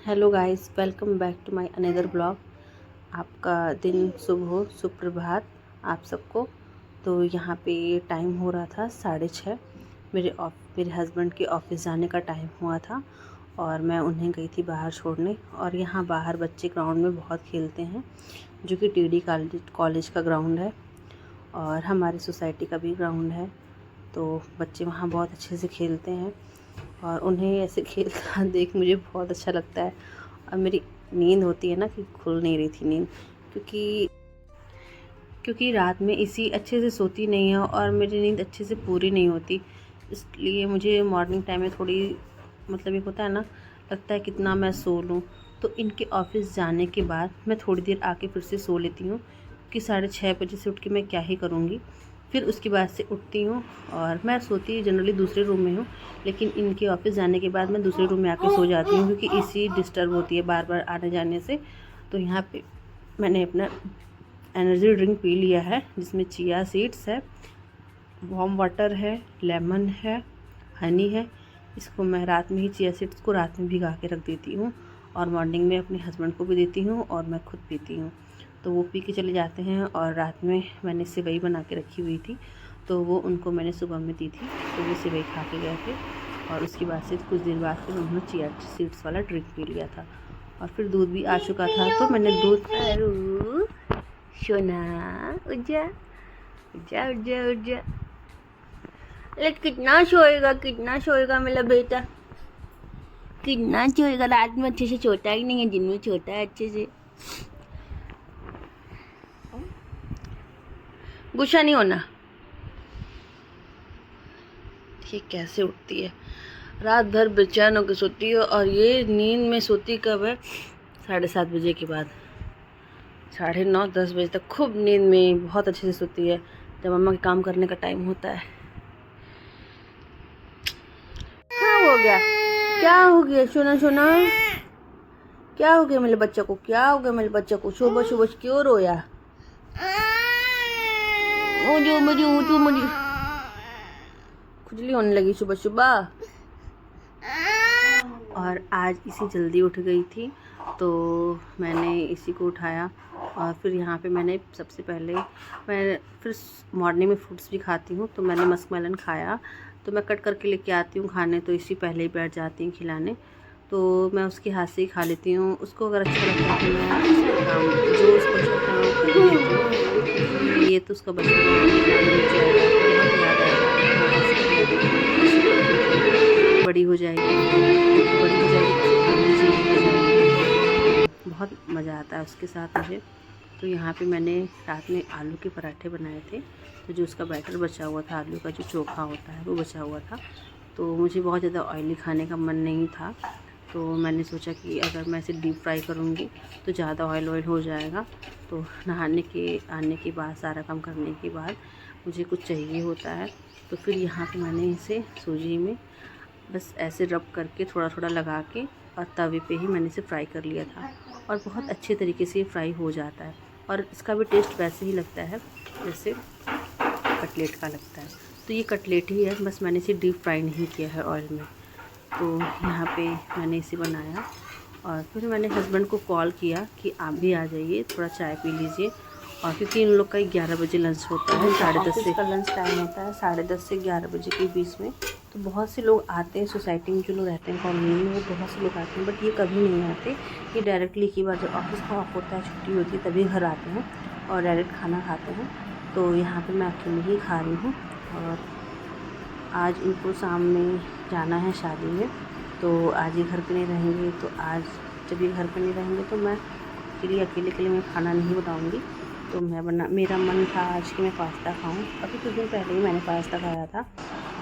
Hello guys, welcome back to my another blog. आपका दिन शुभ हो, सुप्रभात आप सबको। तो यहाँ पे टाइम हो रहा था 6:30। मेरे हस्बैंड के ऑफिस जाने का टाइम हुआ था और मैं उन्हें गई थी बाहर छोड़ने। और यहाँ बाहर बच्चे ग्राउंड में बहुत खेलते हैं, जो कि टीडी कॉलेज का ग्राउंड है और हमारी सोसाइटी का भी ग्राउंड है। तो बच्चे वहाँ बहुत अच्छे से खेलते हैं और उन्हें ऐसे खेलता देख मुझे बहुत अच्छा लगता है। और मेरी नींद होती है ना कि खुल नहीं रही थी नींद, क्योंकि रात में इसी अच्छे से सोती नहीं है और मेरी नींद अच्छे से पूरी नहीं होती। इसलिए मुझे मॉर्निंग टाइम में थोड़ी मतलब एक होता है ना, लगता है कितना मैं सो लूँ। तो इनके ऑफिस जाने के बाद मैं थोड़ी देर आके फिर से सो लेती हूँ कि 6:30 बजे से उठ के मैं क्या ही करूँगी। फिर उसके बाद से उठती हूँ और मैं सोती जनरली दूसरे रूम में हूँ, लेकिन इनके ऑफिस जाने के बाद मैं दूसरे रूम में आके सो जाती हूँ, क्योंकि इसी डिस्टर्ब होती है बार बार आने जाने से। तो यहाँ पे मैंने अपना एनर्जी ड्रिंक पी लिया है, जिसमें चिया सीड्स है, वार्म वाटर है, लेमन है, हनी है। इसको मैं रात में ही चिया सीड्स को रात में भिगा के रख देती हूँ और मॉर्निंग में अपने हस्बैंड को भी देती हूँ और मैं खुद पीती हूँ। तो वो पी के चले जाते हैं। और रात में मैंने सेवई बना के रखी हुई थी, तो वो उनको मैंने सुबह में दी थी, तो वो सेवई खा के गए थे। और उसके बाद से कुछ देर बाद फिर उन्होंने चिया सीड्स वाला ड्रिंक पी लिया था और फिर दूध भी आ चुका था, तो मैंने दूध सोना उजा उजा उजा उजा। अरे कितना सोएगा मेरा बेटा, कितना सोएगा। रात में अच्छे से सोता ही नहीं है, दिन में सोता है अच्छे से। गुस्सा नहीं होना। ये कैसे उठती है, रात भर बेचैन होकर सोती है। और ये नींद में सोती कब है? 7:30 बजे के बाद, 9:30 10 बजे तक खूब नींद में बहुत अच्छे से सोती है, जब मम्मा के काम करने का टाइम होता है। क्या हो गया? क्या हो गया सोना सोना? क्या हो गया मेरे बच्चा को? क्या हो गया मेरे बच्चा को? सुबह सुबह क्यों रोया? मुझे खुजली होने लगी सुबह सुबह। और आज इसी जल्दी उठ गई थी, तो मैंने इसी को उठाया। और फिर यहाँ पे मैंने सबसे पहले मैं फिर मॉर्निंग में फ्रूट्स भी खाती हूँ, तो मैंने मस्क मेलन खाया। तो मैं कट करके लेके आती हूँ खाने, तो इसी पहले ही बैठ जाती हूँ खिलाने। तो मैं उसके हाथ से ही खा लेती हूँ। उसको अगर अच्छा लगता है तो मैं जो उसको अच्छा लगता है वो कर देती हूँ। ये तो उसका बचपन बड़ी हो जाएगी, बहुत मज़ा आता है उसके साथ मुझे। तो यहाँ पे मैंने रात में आलू के पराठे बनाए थे, तो जो उसका बैटर बचा हुआ था, आलू का जो चोखा होता है वो बचा हुआ था। तो मुझे बहुत ज़्यादा ऑयली खाने का मन नहीं था, तो मैंने सोचा कि अगर मैं इसे डीप फ्राई करूँगी तो ज़्यादा ऑयल हो जाएगा। तो नहाने के आने के बाद, सारा काम करने के बाद मुझे कुछ चाहिए होता है, तो फिर यहाँ पे मैंने इसे सूजी में बस ऐसे रब करके थोड़ा थोड़ा लगा के और तवे पे ही मैंने इसे फ्राई कर लिया था। और बहुत अच्छे तरीके से ये फ्राई हो जाता है और इसका भी टेस्ट वैसे ही लगता है जैसे कटलेट का लगता है। तो ये कटलेट ही है, बस मैंने इसे डीप फ्राई नहीं किया है ऑयल में। तो यहाँ पे मैंने इसे बनाया और फिर मैंने हस्बैंड को कॉल किया कि आप भी आ जाइए, थोड़ा चाय पी लीजिए। और क्योंकि इन लोग का 11 बजे लंच होता है, 10:30 से का लंच टाइम होता है, 10:30 से 11 बजे के बीच में। तो बहुत से लोग आते हैं, सोसाइटी में जो लोग रहते हैं कॉलोनी में, वो बहुत से लोग आते हैं, बट ये कभी नहीं आते। ये डायरेक्टली एक ही बार जब ऑफिस का ऑफ होता है, छुट्टी होती है, तभी घर आते हैं और डायरेक्ट खाना खाते हैं। तो यहाँ पर मैं अकेले ही खा रही हूँ। और आज इनको शाम में जाना है शादी में, तो आज ये घर पे नहीं रहेंगे। तो आज जब ये घर पे नहीं रहेंगे तो मैं अकेले के लिए मैं खाना नहीं बनाऊँगी। तो मेरा मन था आज कि मैं पास्ता खाऊं। अभी कुछ दिन पहले ही मैंने पास्ता खाया था,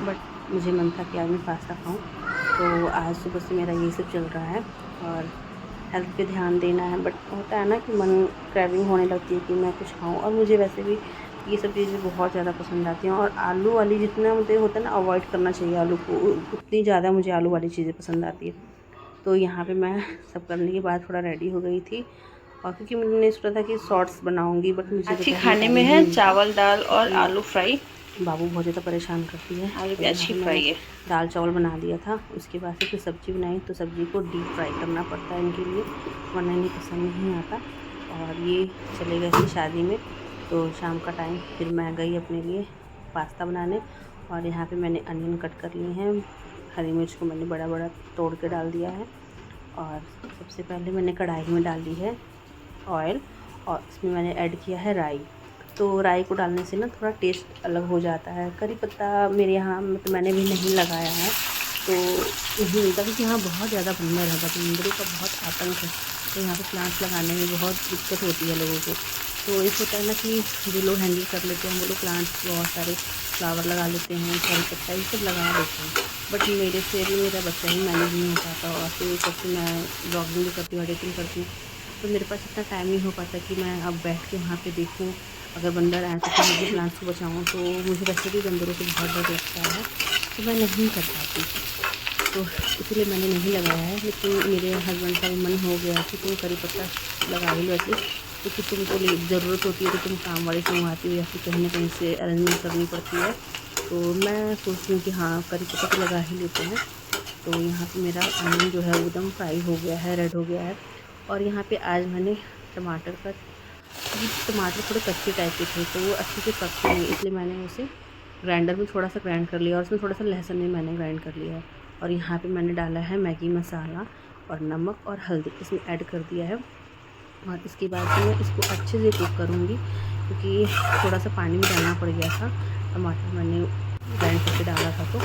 बट मुझे मन था कि आज मैं पास्ता खाऊं। तो आज सुबह से मेरा ये सब चल रहा है और हेल्थ पे ध्यान देना है। बट होता है ना कि मन क्रेविंग होने लगती है कि मैं कुछ खाऊं। और मुझे वैसे भी ये सब चीज़ें बहुत ज़्यादा पसंद आती हैं। और आलू वाली जितना मुझे होता है ना अवॉइड करना चाहिए आलू को, उतनी ज़्यादा मुझे आलू वाली चीज़ें पसंद आती है। तो यहाँ पे मैं सब करने के बाद थोड़ा रेडी हो गई थी, और क्योंकि मैंने सोचा था कि शॉर्ट्स बनाऊंगी, बट मुझे अच्छी खाने में है चावल दाल और आलू फ्राई। बाबू बहुत ज़्यादा परेशान करती है। आलू प्याज यहाँ की पे फ्राई मैंने है। दाल चावल बना दिया था, उसके बाद से फिर सब्ज़ी बनाई। तो सब्ज़ी को डीप फ्राई करना पड़ता है इनके लिए, वरना इन्हें पसंद नहीं आता। और ये चले गए थे शादी में, तो शाम का टाइम फिर मैं गई अपने लिए पास्ता बनाने। और यहाँ पे मैंने अनियन कट कर लिए हैं, हरी मिर्च को मैंने बड़ा बड़ा तोड़ के डाल दिया है। और सबसे पहले मैंने कढ़ाई में डाल दी है ऑयल, और इसमें मैंने ऐड किया है राई। तो राई को डालने से ना थोड़ा टेस्ट अलग हो जाता है। करी पत्ता मेरे यहाँ तो मैंने भी नहीं लगाया है, तो नहीं मिलता, क्योंकि यहाँ बहुत ज़्यादा बंदर है, बंदरों का बहुत आतंक है। तो यहाँ पे प्लांट्स लगाने में बहुत दिक्कत होती है लोगों को। तो एक होता है ना कि जो लोग हैंडल कर लेते हैं वो लोग प्लांट्स बहुत सारे फ्लावर लगा लेते हैं, करी पत्ता ये सब लगा लेते हैं। बट मेरे से भी मेरा बच्चा ही मैनेज नहीं हो पाता, और फिर सबसे मैं ब्लॉगिंग भी करती हूँ, एडिटिंग करती हूँ, तो मेरे पास इतना टाइम नहीं हो पाता कि मैं अब बैठ के वहाँ पे देखूँ अगर बंदर आए तो फिर मुझे प्लांट्स को बचाऊँ। तो मुझे वैसे भी बंदरों से बहुत डर लगता है, तो मैं नहीं कर पाती, तो इसीलिए मैंने नहीं लगाया है। लेकिन मेरे हस्बैंड का भी मन हो गया कि तुम करी पत्ता लगा ही लो ऐसे, क्योंकि तुमको ज़रूरत होती है तो तुम काम वाली से मंगवाती हो या फिर कहीं ना कहीं से अरेंजमेंट करनी पड़ती है। तो मैं सोचती हूँ कि हाँ करी पत्ता तो लगा ही लेते हैं। तो यहाँ पे मेरा अनियन जो है एकदम फ्राई हो गया है, रेड हो गया है। और यहाँ पे आज मैंने टमाटर का, टमाटर थोड़े कच्चे टाइप के थे तो वो अच्छे से पकते नहीं, इसलिए मैंने उसे ग्राइंडर में थोड़ा सा ग्राइंड कर लिया, और उसमें थोड़ा सा लहसुन भी मैंने ग्राइंड कर लिया है। और यहाँ पे मैंने डाला है मैगी मसाला और नमक और हल्दी, इसमें ऐड कर दिया है। और इसके बाद मैं इसको अच्छे से कुक करूँगी, क्योंकि थोड़ा सा पानी भी डालना पड़ गया था, टमाटर मैंने ग्राइंड करके डाला था। तो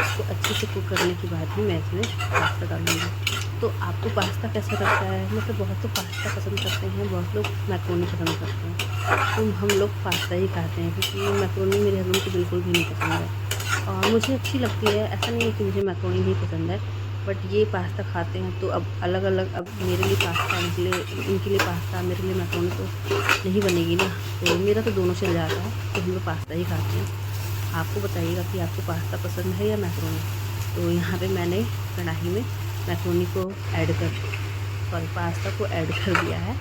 इसको अच्छे से कुक करने के बाद ही मैं इसमें पास्ता डालूँगी। तो आपको पास्ता कैसा लगता है? मतलब बहुत तो पास्ता पसंद करते हैं, बहुत लोग मैक्रोनी पसंद करते हैं, तो हम लोग पास्ता ही खाते हैं, क्योंकि मैक्रोनी मेरे हस्बैंड को बिल्कुल भी नहीं पसंद है। और मुझे अच्छी लगती है, ऐसा नहीं है कि मुझे मैक्रोनी नहीं पसंद है, बट ये पास्ता खाते हैं। तो अब अलग अलग, अब मेरे लिए पास्ता, इनके लिए पास्ता, मेरे लिए मैक्रोनी तो नहीं बनेगी ना। तो मेरा तो दोनों चल जाता है, तो हम लोग पास्ता ही खाते हैं। आपको बताइएगा कि आपको पास्ता पसंद है या मैक्रोनी। तो यहाँ पे मैंने कढ़ाई में मैक्रोनी को ऐड कर, सॉरी पास्ता को ऐड कर दिया है,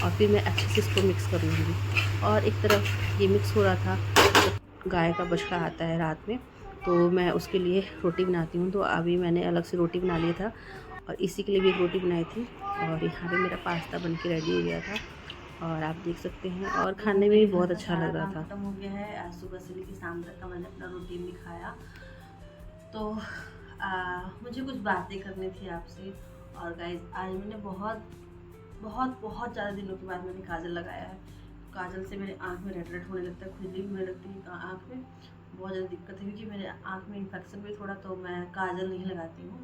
और फिर मैं अच्छे से इसको मिक्स कर लूँगी। और एक तरफ ये मिक्स हो रहा था, तो गाय का बछड़ा आता है रात में, तो मैं उसके लिए रोटी बनाती हूँ। तो अभी मैंने अलग से रोटी बना लिया था, और इसी के लिए भी एक रोटी बनाई थी। और यहाँ पे मेरा पास्ता बन के रेडी हो गया था, और आप देख सकते हैं, और खाने में भी बहुत अच्छा लग रहा था। खत्म हो गया है, आज सुबह से लेकर शाम तक का मैंने अपना रूटीन दिखाया। तो मुझे कुछ बातें करनी थी आपसे। और गाइज आज मैंने बहुत बहुत बहुत ज़्यादा दिनों के बाद मैंने काजल लगाया है। काजल से मेरे आँख में रेड रेड होने लगता है, खुजली भी होने लगती है आँख में, बहुत ज़्यादा दिक्कत है, क्योंकि मेरे आँख में इन्फेक्शन भी थोड़ा, तो मैं काजल नहीं लगाती हूँ,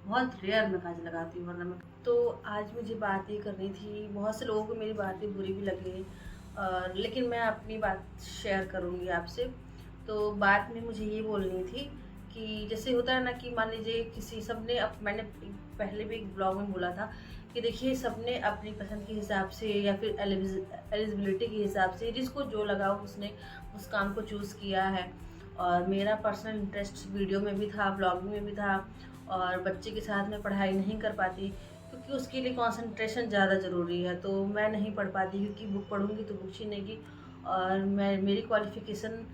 बहुत रेयर मैं काजल लगाती हूँ, वरना मैं। तो आज मुझे बात ये करनी थी, बहुत से लोगों को मेरी बातें बुरी भी लगी, लेकिन मैं अपनी बात शेयर करूँगी आपसे। तो बात में मुझे ये बोलनी थी कि जैसे होता है ना कि मान लीजिए किसी, सबने मैंने पहले भी एक ब्लॉग में बोला था कि देखिए सबने अपनी पसंद के हिसाब से या फिर एलिजिबिलिटी के हिसाब से जिसको जो लगा उसने उस काम को चूज़ किया है। और मेरा पर्सनल इंटरेस्ट वीडियो में भी था, ब्लॉगिंग में भी था, और बच्चे के साथ में पढ़ाई नहीं कर पाती, क्योंकि उसके लिए कंसंट्रेशन ज़्यादा ज़रूरी है। तो मैं नहीं पढ़ पाती, क्योंकि बुक पढ़ूँगी तो बुक छीनेगी। और मेरी क्वालिफ़िकेशन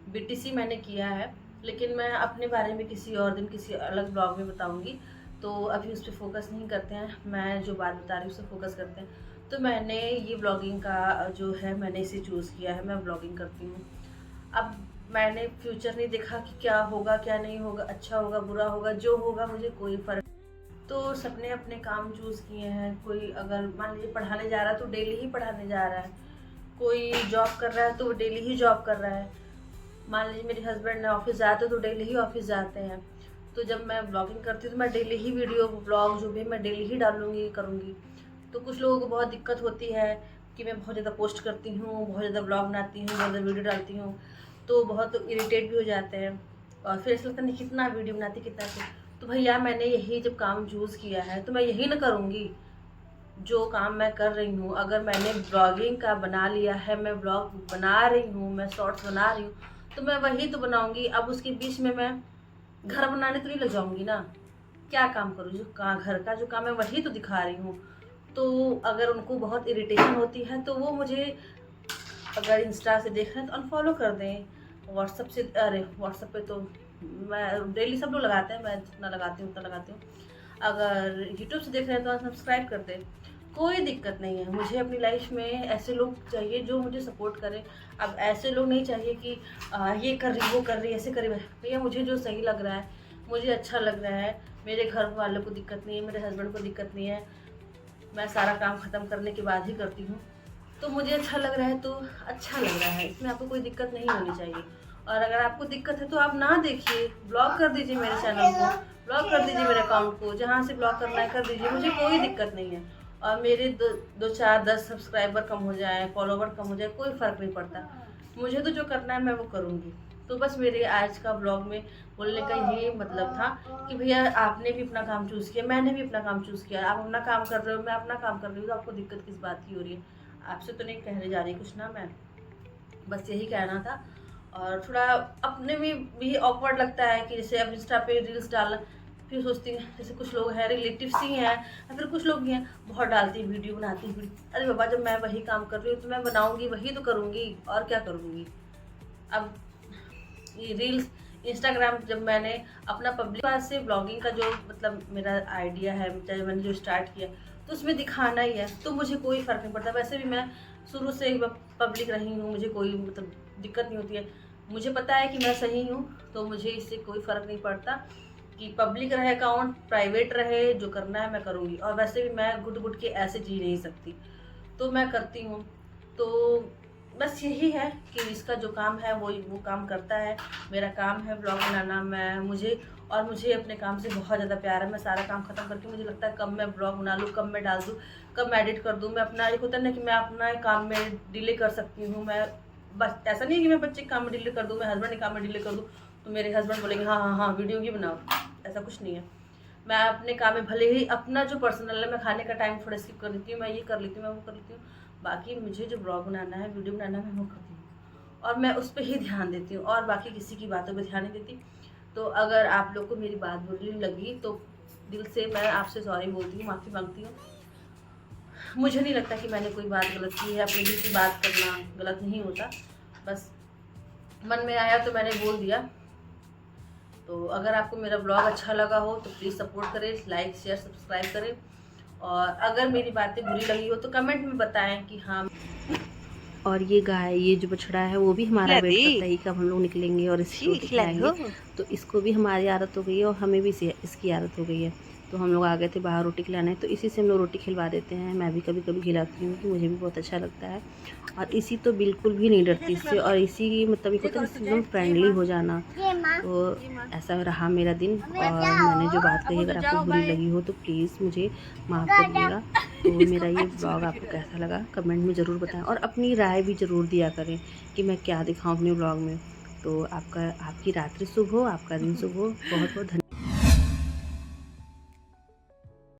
बीटीसी मैंने किया है, लेकिन मैं अपने बारे में किसी और दिन किसी अलग ब्लॉग में बताऊंगी। तो अभी उस पर फोकस नहीं करते हैं, मैं जो बात बता रही हूँ उस पर फोकस करते हैं। तो मैंने ये ब्लॉगिंग का जो है मैंने इसे चूज़ किया है, मैं ब्लॉगिंग करती हूँ। अब मैंने फ्यूचर नहीं देखा कि क्या होगा क्या नहीं होगा, अच्छा होगा बुरा होगा, जो होगा मुझे कोई फ़र्क। तो सबने अपने काम चूज़ किए हैं। कोई अगर मान लीजिए पढ़ाने जा रहा है तो डेली ही पढ़ाने जा रहा है, कोई जॉब कर रहा है तो वो डेली ही जॉब कर रहा है। मान लीजिए मेरे हस्बैंड ऑफिस जाते हैं तो डेली ही ऑफिस जाते हैं। तो जब मैं ब्लॉगिंग करती हूँ तो मैं डेली ही वीडियो ब्लॉग जो भी मैं डेली ही डालूँगी करूँगी। तो कुछ लोगों को बहुत दिक्कत होती है कि मैं बहुत ज़्यादा पोस्ट करती हूँ, बहुत ज़्यादा ब्लॉग बनाती हूँ, बहुत ज़्यादा वीडियो डालती हूँ, तो बहुत इरिटेट भी हो जाते हैं, और फिर ऐसा लगता नहीं कितना वीडियो बनाती कितना कुछ। तो भैया मैंने यही जब काम चूज़ किया है तो मैं यही ना करूँगी जो काम मैं कर रही हूँ। अगर मैंने ब्लॉगिंग का बना लिया है, मैं ब्लॉग बना रही हूँ, मैं शॉर्ट्स बना रही हूँ, तो मैं वही तो बनाऊँगी। अब उसके बीच में मैं घर बनाने तो नहीं लग जाऊँगी ना, क्या काम करूँ, जो घर का जो काम है वही तो दिखा रही हूँ। तो अगर उनको बहुत इरिटेशन होती है तो वो मुझे अगर इंस्टा से देख रहे हैं तो अनफॉलो कर दें, व्हाट्सअप से, अरे व्हाट्सअप पे तो मैं डेली सब लोग लगाते हैं, मैं जितना लगाती हूँ उतना लगाती हूँ। अगर यूट्यूब से देख रहे हैं तो सब्सक्राइब कर दें, कोई दिक्कत नहीं है। मुझे अपनी लाइफ में ऐसे लोग चाहिए जो मुझे सपोर्ट करें। अब ऐसे लोग नहीं चाहिए कि ये कर रही वो कर रही ऐसे कर रही। भैया मुझे जो सही लग रहा है, मुझे अच्छा लग रहा है, मेरे घर वालों को दिक्कत नहीं है, मेरे हस्बैंड को दिक्कत नहीं है, मैं सारा काम ख़त्म करने के बाद ही करती हूँ, तो मुझे अच्छा लग रहा है तो अच्छा लग रहा है, इसमें आपको कोई दिक्कत नहीं होनी चाहिए। और अगर आपको दिक्कत है तो आप ना देखिए, ब्लॉक कर दीजिए मेरे चैनल को, ब्लॉक कर दीजिए मेरे अकाउंट को, जहाँ से ब्लॉक करना है कर दीजिए, मुझे कोई दिक्कत नहीं है। और मेरे दो चार 10 सब्सक्राइबर कम हो जाए, फॉलोवर कम हो जाए, कोई फ़र्क नहीं पड़ता। मुझे तो जो करना है मैं वो करूँगी। तो बस मेरे आज का ब्लॉग में बोलने का यही मतलब था कि भैया आपने भी अपना काम चूज़ किया, मैंने भी अपना काम चूज़ किया। आप अपना काम कर रहे हो, मैं अपना काम कर रही हूँ, तो आपको दिक्कत किस बात की हो रही है? आपसे तो नहीं कहने जा रही कुछ ना मैं, बस यही कहना था। और थोड़ा अपने में भी ऑकवर्ड लगता है कि जैसे अब इंस्टा पे रील्स डालना, फिर सोचती हूँ जैसे कुछ लोग हैं रिलेटिव्स ही हैं या फिर कुछ लोग भी हैं बहुत डालती हैं वीडियो बनाती हैं वीडियो। अरे बाबा जब मैं वही काम कर रही हूँ तो मैं बनाऊँगी वही तो करूँगी, और क्या करूँगी। अब ये रील्स इंस्टाग्राम जब मैंने अपना पब्लिक पास से ब्लॉगिंग का जो मतलब मेरा आइडिया है, चाहे मैंने जो स्टार्ट किया तो उसमें दिखाना ही है, तो मुझे कोई फ़र्क नहीं पड़ता। वैसे भी मैं शुरू से ही पब्लिक रही हूँ, मुझे कोई मतलब दिक्कत नहीं होती है। मुझे पता है कि मैं सही हूँ, तो मुझे इससे कोई फ़र्क नहीं पड़ता कि पब्लिक रहे अकाउंट, प्राइवेट रहे, जो करना है मैं करूँगी। और वैसे भी मैं घुट घुट के ऐसे जी नहीं सकती, तो मैं करती हूँ। तो बस यही है कि इसका जो काम है वो काम करता है। मेरा काम है ब्लॉग बनाना, मुझे अपने काम से बहुत ज़्यादा प्यार है। मैं सारा काम ख़त्म करके मुझे लगता है कब मैं ब्लॉग बना लूँ, कब मैं डाल दूँ, कब मैं एडिट कर दूँ। मैं अपना एक होता है ना कि मैं अपना काम में डिले कर सकती हूँ। मैं बस ऐसा नहीं है कि मैं बच्चे के काम में डिले कर दूँ, मैं हस्बैंड के काम में डिले कर दूँ तो मेरे हस्बैंड बोलेंगे हाँ हाँ हाँ वीडियो ही बनाओ, ऐसा कुछ नहीं है। मैं अपने काम में भले ही अपना जो पर्सनल है, मैं खाने का टाइम थोड़ा स्किप कर लेती हूँ, मैं ये कर लेती हूँ, मैं वो कर लेती हूँ, बाकी मुझे जो ब्लॉग बनाना है, वीडियो बनाना है, मैं वो करती हूँ और मैं उस पर ही ध्यान देती हूँ और बाकी किसी की बातों पर ध्यान नहीं देती। तो अगर आप लोग को मेरी बात बुरी लगी तो दिल से मैं आपसे सॉरी बोलती हूँ, माफ़ी मांगती हूँ। मुझे नहीं लगता कि मैंने कोई बात गलत की है, अपने दिल की बात करना गलत नहीं होता, बस मन में आया तो मैंने बोल दिया। तो अगर आपको मेरा ब्लॉग अच्छा लगा हो तो प्लीज़ सपोर्ट करें, लाइक शेयर सब्सक्राइब करें। और अगर मेरी बातें बुरी लगी हो तो कमेंट में बताएं कि हाँ। और ये गाय, ये जो बछड़ा है वो भी हमारा वेट करता है कब हम लोग निकलेंगे और इसकी रोटी खिलाएंगे। तो इसको भी हमारी आदत हो गई है और हमें भी इसकी आदत हो गई है। तो हम लोग आ गए थे बाहर रोटी खिलाने, तो इसी से हम लोग रोटी खिलवा देते हैं। मैं भी कभी कभी खिलाती हूँ कि मुझे भी बहुत अच्छा लगता है। और इसी तो बिल्कुल भी नहीं डरती इससे, और इसी मतलब एक होता है एकदम फ्रेंडली हो जाना। तो ऐसा रहा मेरा दिन। और मैंने जो बात कही अगर आपको बुरी लगी हो तो प्लीज़ मुझे माफ़ कर दीजिएगा। तो मेरा ये ब्लॉग आपको कैसा लगा कमेंट में ज़रूर बताएं और अपनी राय भी ज़रूर दिया करें कि मैं क्या दिखाऊं अपने ब्लॉग में। तो आपकी रात्रि शुभ हो, आपका दिन शुभ हो। बहुत बहुत धन्यवाद।